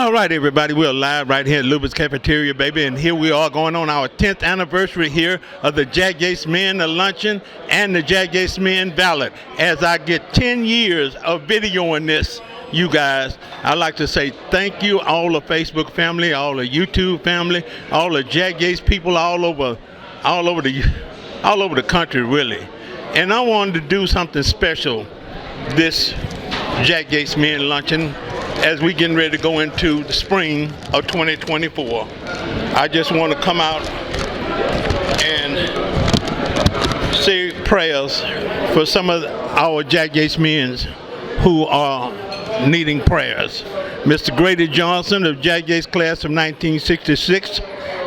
All right, everybody, we're live right here at Luba's Cafeteria, baby, and here we are going on our 10th anniversary here of the Jack Yates Men, the Luncheon, and the Jack Yates Men Ballot. As I get 10 years of videoing this, you guys, I'd like to say thank you, all the Facebook family, all the YouTube family, all the Jack Yates people all over the country, really. And I wanted to do something special this Jack Yates Men Luncheon as we getting ready to go into the spring of 2024. I just want to come out and say prayers for some of our Jack Yates men who are needing prayers. Mr. Grady Johnson of Jack Yates class of 1966,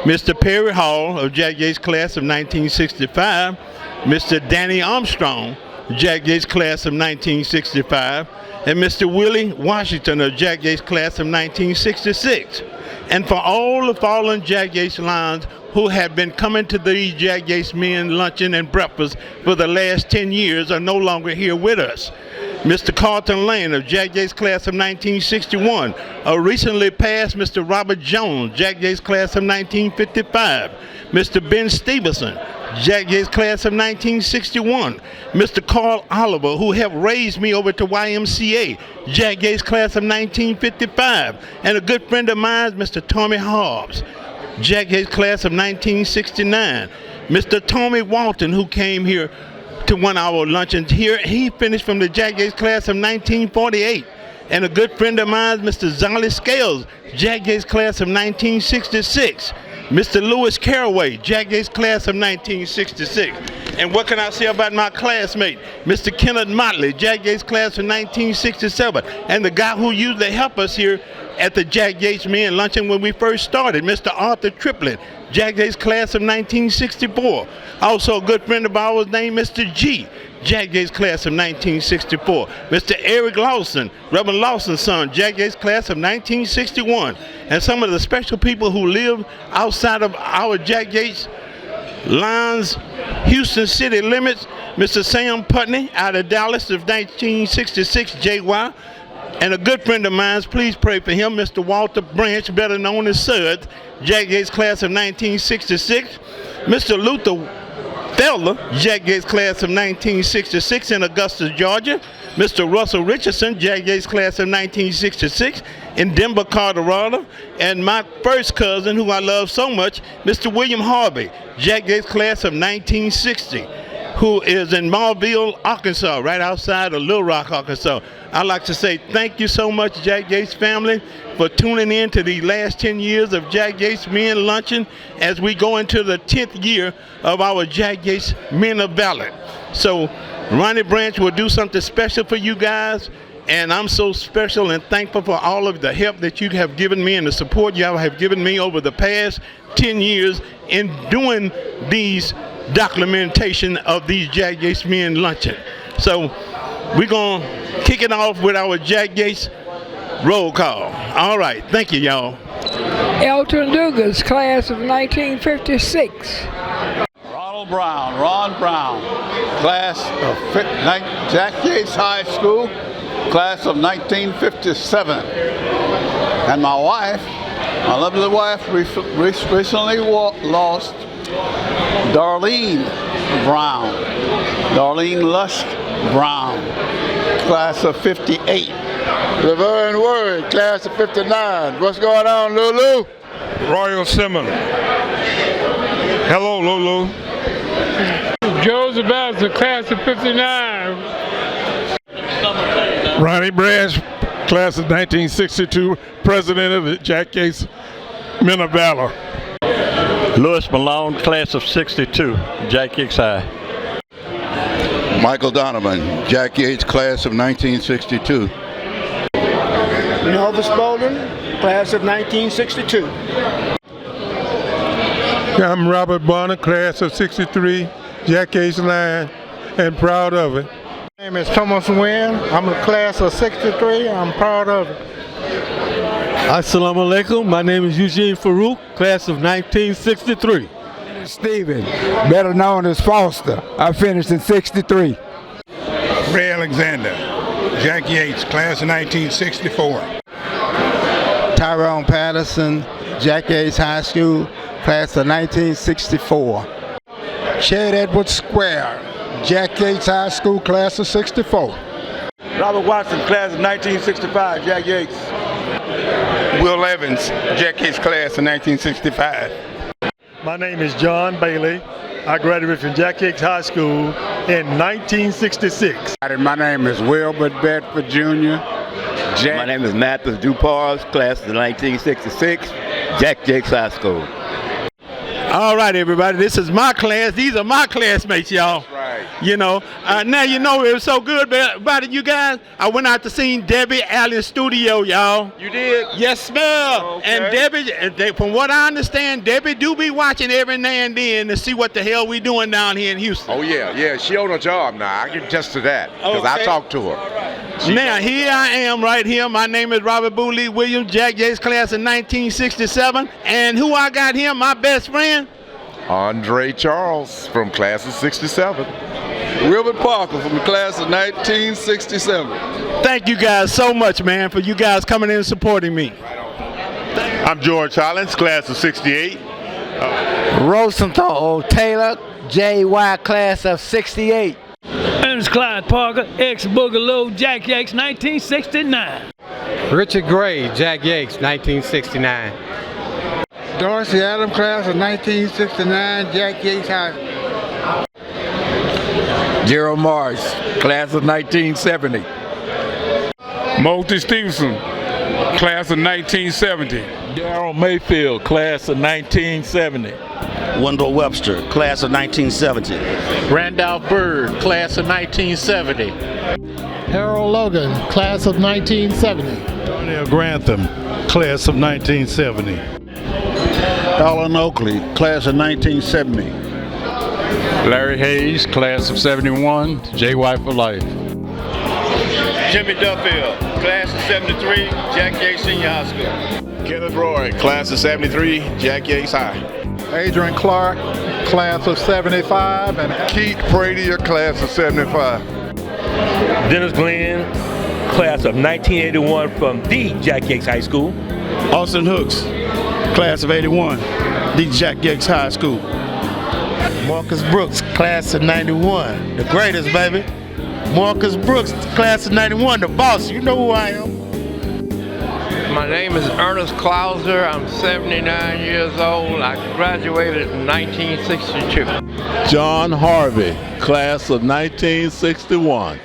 Mr. Perry Hall of Jack Yates class of 1965, Mr. Danny Armstrong, Jack Yates class of 1965, and Mr. Willie Washington of Jack Yates class of 1966. And for all the fallen Jack Yates lines who have been coming to the Jack Yates Men Luncheon and Breakfast for the last 10 years are no longer here with us. Mr. Carlton Lane of Jack Yates class of 1961, a recently passed Mr. Robert Jones, Jack Yates class of 1955, Mr. Ben Stevenson, Jack Yates class of 1961, Mr. Carl Oliver, who helped raise me over to YMCA, Jack Yates class of 1955, and a good friend of mine, Mr. Tommy Hobbs, Jack Yates class of 1969, Mr. Tommy Walton, who came here to one of our luncheons here. He finished from the Jack Yates class of 1948. And a good friend of mine, Mr. Zolly Scales, Jack Yates class of 1966. Mr. Lewis Caraway, Jack Yates class of 1966. And what can I say about my classmate, Mr. Kenneth Motley, Jack Yates class of 1967. And the guy who used to help us here at the Jack Yates Men Luncheon when we first started, Mr. Arthur Triplett, Jack Yates class of 1964. Also a good friend of ours named Mr. G, Jack Yates class of 1964. Mr. Eric Lawson, Reverend Lawson's son, Jack Yates class of 1961. And some of the special people who live outside of our Jack Yates lines, Houston city limits, Mr. Sam Putney out of Dallas of 1966, JY. And a good friend of mine, please pray for him, Mr. Walter Branch, better known as Sud, Jack Yates class of 1966. Mr. Luther Felder, Jack Yates class of 1966 in Augusta, Georgia. Mr. Russell Richardson, Jack Yates class of 1966 in Denver, Colorado. And my first cousin, who I love so much, Mr. William Harvey, Jack Yates class of 1960. Who is in Marville, Arkansas, right outside of Little Rock, Arkansas. I'd like to say thank you so much, Jack Yates family, for tuning in to the last 10 years of Jack Yates Men Luncheon as we go into the 10th year of our Jack Yates Men of Ballot. So Ronnie Branch will do something special for you guys, and I'm so special and thankful for all of the help that you have given me and the support you have given me over the past 10 years in doing these documentation of these Jack Yates Men Luncheon. So we're going to kick it off with our Jack Yates roll call. All right, thank you, y'all. Elton Dugas, class of 1956. Ron Brown, class of Jack Yates High School, class of 1957. And my wife, my lovely wife, recently lost Darlene Lusk Brown, class of 58. Laverne Word, class of 59. What's going on, Lulu? Royal Simmons. Hello, Lulu. Joseph Bassett, class of 59. Ronnie Branch, class of 1962, president of the Jack Yates Men of Valor. Louis Malone, class of 62, Jack Yates High. Michael Donovan, Jack Yates, class of 1962. Elvis Bolden, class of 1962. I'm Robert Bonner, class of 63, Jack Yates line, and proud of it. My name is Thomas Wynn. I'm a class of 63. I'm proud of it. Assalamu alaikum. My name is Eugene Farouk, class of 1963. Stephen, better known as Foster. I finished in 63. Ray Alexander, Jack Yates, class of 1964. Tyrone Patterson, Jack Yates High School, class of 1964. Chad Edwards Square, Jack Yates High School, class of 64. Robert Watson, class of 1965, Jack Yates. Will Evans, Jack Yates class of 1965. My name is John Bailey. I graduated from Jack Yates High School in 1966. My name is Wilbert Bedford Jr. My name is Mathis Dupars, class of 1966, Jack Yates High School. All right, everybody, this is my class. These are my classmates, y'all. Right. You know, now you know it was so good about it, you guys. I went out to see Debbie Allen's studio, y'all. You did? Yes, ma'am. Okay. And Debbie, from what I understand, Debbie do be watching every now and then to see what the hell we doing down here in Houston. Oh, yeah. She on her job now. I can attest to that because I talked to her. Now, here I am right here. My name is Robert Booley Williams, Jack Yates class of 1967. And who I got here, my best friend? Andre Charles from class of 67. Wilbert Parker from the class of 1967. Thank you guys so much, man, for you guys coming in and supporting me. I'm George Hollins, class of 68. Rosenthal Taylor, JY class of 68. Ernest Clyde Parker, ex-Boogaloo, Jack Yates, 1969. Richard Gray, Jack Yates, 1969. Dorsey Adam class of 1969, Jack Yates High. Gerald Morris, class of 1970. Multi Stevenson, class of 1970. Darrell Mayfield, class of 1970. Wendell Webster, class of 1970. Randolph Bird, class of 1970. Harold Logan, class of 1970. Darnell Grantham, class of 1970. Alan Oakley, class of 1970. Larry Hayes, class of 71, JY for life. Jimmy Duffield, class of 73, Jack Yates Senior High School. Kenneth Roy, class of 73, Jack Yates High. Adrian Clark, class of 75, and Keith Pradier, class of 75. Dennis Glenn, class of 1981 from the Jack Yates High School. Austin Hooks, class of 81, the Jack Yates High School. Marcus Brooks, class of 91, the greatest, baby. Marcus Brooks, class of 91, the boss. You know who I am. My name is Ernest Clauser. I'm 79 years old. I graduated in 1962. John Harvey, class of 1961.